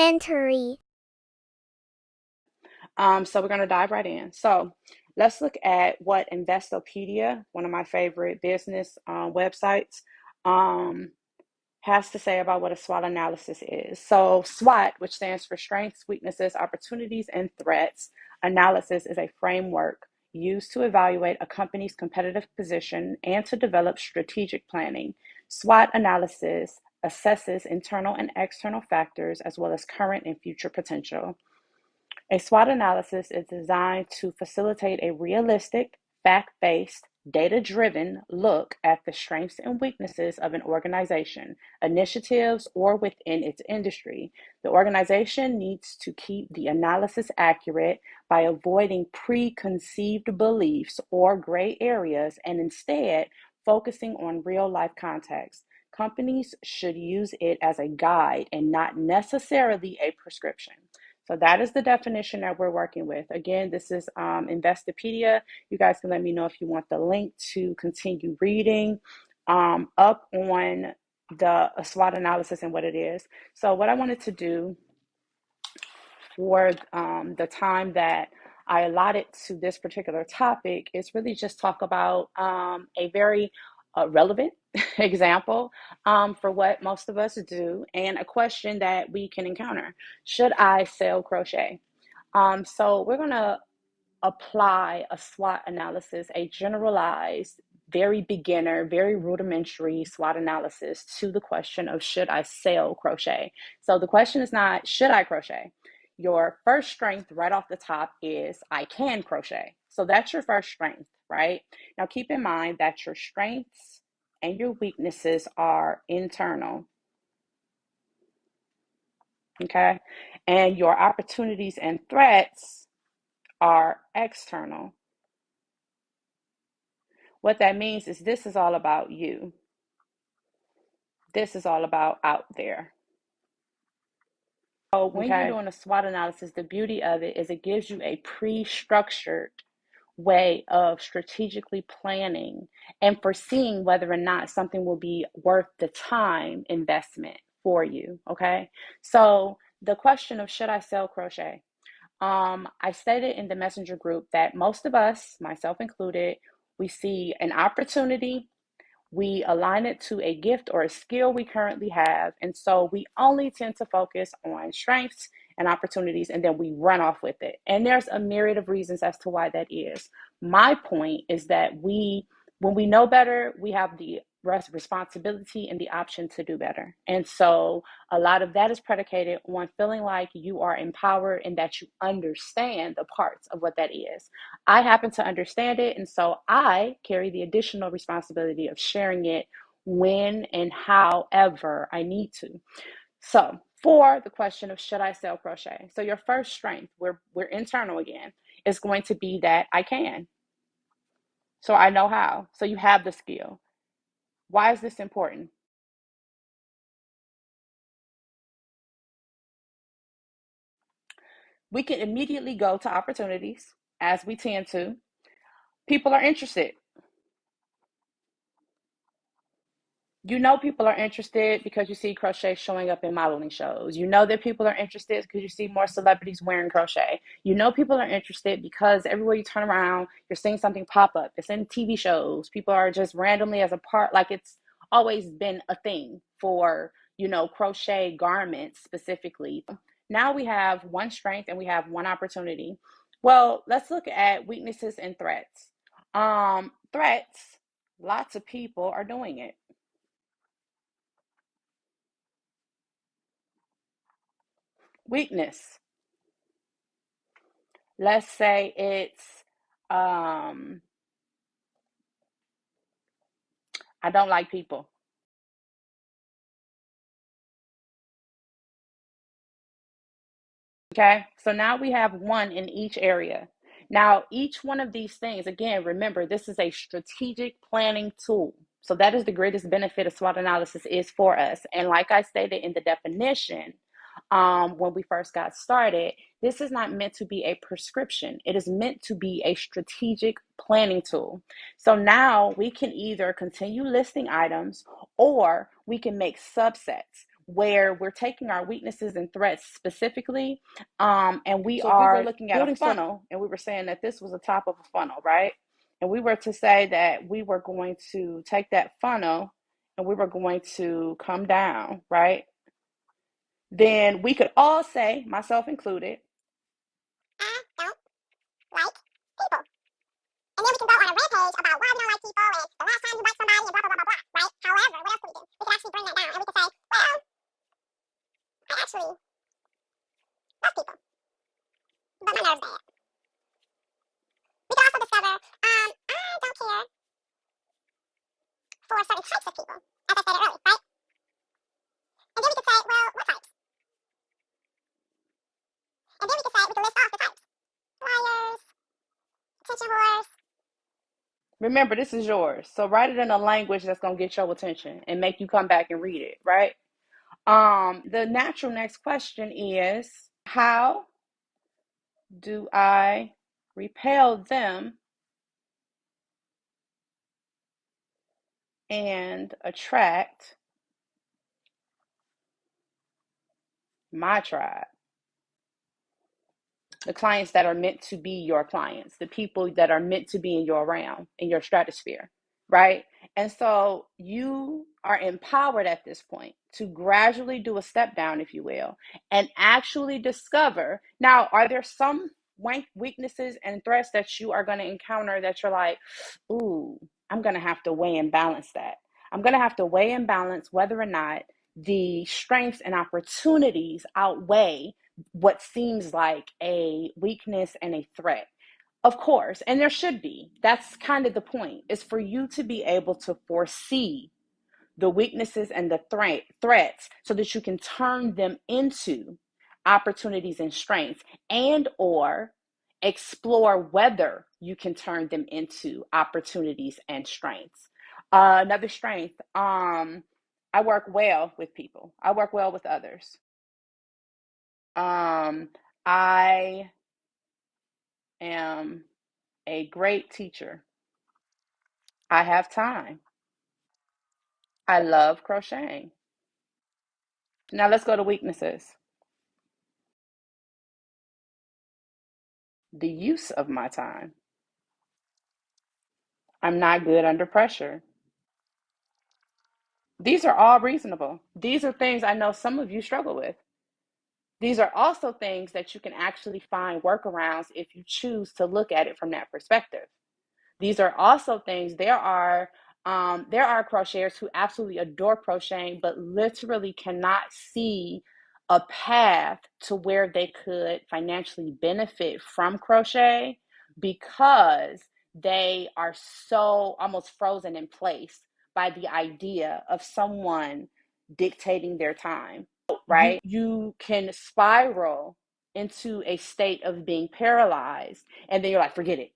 Elementary. So we're going to dive right in. So let's look at what Investopedia, one of my favorite business websites, um, has to say about what a SWOT analysis is. So SWOT, which stands for Strengths, Weaknesses, Opportunities, and Threats, analysis is a framework used to evaluate a company's competitive position and to develop strategic planning. SWOT analysis assesses internal and external factors as well as current and future potential. A SWOT analysis is designed to facilitate a realistic, fact-based, data-driven look at the strengths and weaknesses of an organization, initiatives, or within its industry. The organization needs to keep the analysis accurate by avoiding preconceived beliefs or gray areas and instead focusing on real-life context. Companies should use it as a guide and not necessarily a prescription. So that is the definition that we're working with. Again, this is Investopedia. You guys can let me know if you want the link to continue reading up on the SWOT analysis and what it is. So what I wanted to do for the time that I allotted to this particular topic is really just talk about a very relevant example for what most of us do and a question that we can encounter. Should I sell crochet? So we're going to apply a SWOT analysis, a generalized, very beginner, very rudimentary SWOT analysis to the question of should I sell crochet? So the question is not should I crochet? Your first strength right off the top is I can crochet. So that's your first strength, right? Now keep in mind that your strengths and your weaknesses are internal, okay? And your opportunities and threats are external. What that means is this is all about you. This is all about out there. So when you're doing a SWOT analysis, the beauty of it is it gives you a pre-structured way of strategically planning and foreseeing whether or not something will be worth the time investment for you, okay? So the question of should I sell crochet? I stated in the messenger group that most of us, myself included, we see an opportunity, we align it to a gift or a skill we currently have. And so we only tend to focus on strengths and opportunities, and then we run off with it. And there's a myriad of reasons as to why that is. My point is that when we know better, we have the responsibility and the option to do better. And so a lot of that is predicated on feeling like you are empowered and that you understand the parts of what that is. I happen to understand it, and so I carry the additional responsibility of sharing it when and however I need to. So, for the question of should I sell crochet? So your first strength, we're internal again, is going to be that I can. So I know how. So you have the skill. Why is this important? We can immediately go to opportunities as we tend to. People are interested. You know people are interested because you see crochet showing up in modeling shows. You know that people are interested because you see more celebrities wearing crochet. You know people are interested because everywhere you turn around, you're seeing something pop up. It's in TV shows. People are just randomly as a part, like it's always been a thing for, crochet garments specifically. Now we have one strength and we have one opportunity. Well, let's look at weaknesses and threats. Threats, lots of people are doing it. Weakness. Let's say it's I don't like people. Okay, so now we have one in each area. Now, each one of these things, again, remember, this is a strategic planning tool. So that is the greatest benefit of SWOT analysis is for us. And like I stated in the definition, when we first got started, this is not meant to be a prescription. It is meant to be a strategic planning tool. So now we can either continue listing items or we can make subsets. where we're taking our weaknesses and threats specifically, and we so if we were are looking at building a funnel and we were saying that this was the top of a funnel, right? And we were to say that we were going to take that funnel and we were going to come down, right? Then we could all say, myself included, I don't like people. And then we can go on a rampage about why we don't like people and the last time you liked somebody and blah, blah, blah, blah, blah, right? However, what else can we do? We can actually bring that down and we can say, well, I actually love people, but my nerve's bad. We can also discover, I don't care for certain types of people, as I said earlier, right? And then we could say, well, what types? And then we could say, we can list off the types. Liars, attention whores. Remember, this is yours. So write it in a language that's going to get your attention and make you come back and read it, right? The natural next question is, how do I repel them and attract my tribe? The clients that are meant to be your clients, the people that are meant to be in your realm, in your stratosphere, right? And so you are empowered at this point to gradually do a step down, if you will, and actually discover. Now, are there some weaknesses and threats that you are going to encounter that you're like, ooh, I'm going to have to weigh and balance that. I'm going to have to weigh and balance whether or not the strengths and opportunities outweigh what seems like a weakness and a threat. Of course, and there should be. That's kind of the point, is for you to be able to foresee the weaknesses and the threats so that you can turn them into opportunities and strengths, and or explore whether you can turn them into opportunities and strengths. Another strength, I work well with people. I work well with others. I am a great teacher. I have time. I love crocheting. Now let's go to weaknesses. The use of my time. I'm not good under pressure. These are all reasonable. These are things I know some of you struggle with. These are also things that you can actually find workarounds if you choose to look at it from that perspective. These are also things, there are crocheters who absolutely adore crocheting, but literally cannot see a path to where they could financially benefit from crochet because they are so almost frozen in place by the idea of someone dictating their time, right? You can spiral into a state of being paralyzed, and then you're like, forget it.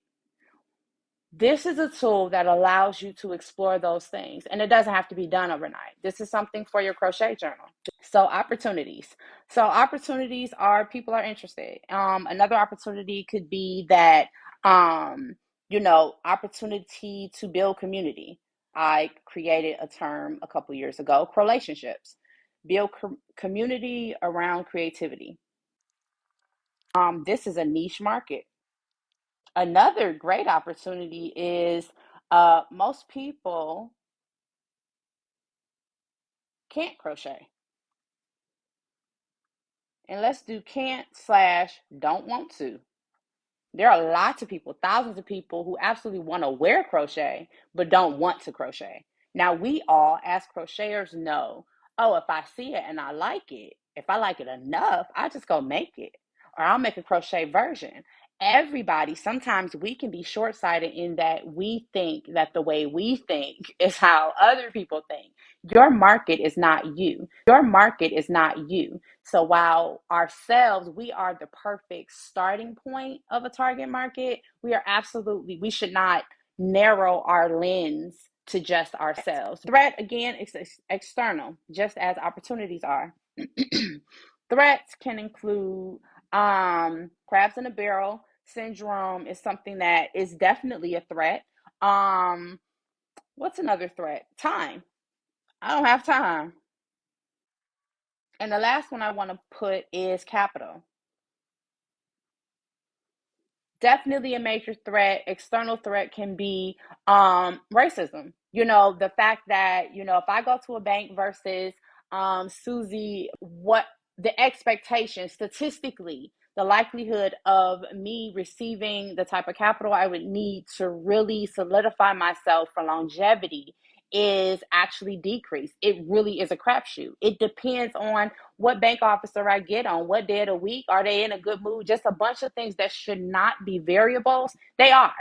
This is a tool that allows you to explore those things, and it doesn't have to be done overnight. This is something for your crochet journal. So opportunities. So opportunities are people are interested. Another opportunity could be that, opportunity to build community. I created a term a couple years ago, relationships. Build community around creativity. This is a niche market. Another great opportunity is most people can't crochet. And let's do can't / don't want to. There are lots of people, thousands of people who absolutely want to wear crochet, but don't want to crochet. Now, we all, as crocheters, know, oh, if I see it and I like it, if I like it enough, I just go make it, or I'll make a crochet version. Everybody, sometimes we can be short-sighted in that we think that the way we think is how other people think. Your market is not you. Your market is not you. So while ourselves, we are the perfect starting point of a target market, we should not narrow our lens to just ourselves. Threat, again, is external, just as opportunities are. Threats can include crabs in a barrel syndrome is something that is definitely a threat. What's another threat? Time. I don't have time. And the last one I want to put is capital. Definitely a major threat. External threat can be racism. The fact that, if I go to a bank versus Susie, what the expectation statistically, the likelihood of me receiving the type of capital I would need to really solidify myself for longevity is actually decreased. It really is a crapshoot. It depends on what bank officer I get on what day of the week. Are they in a good mood? Just a bunch of things that should not be variables. They are.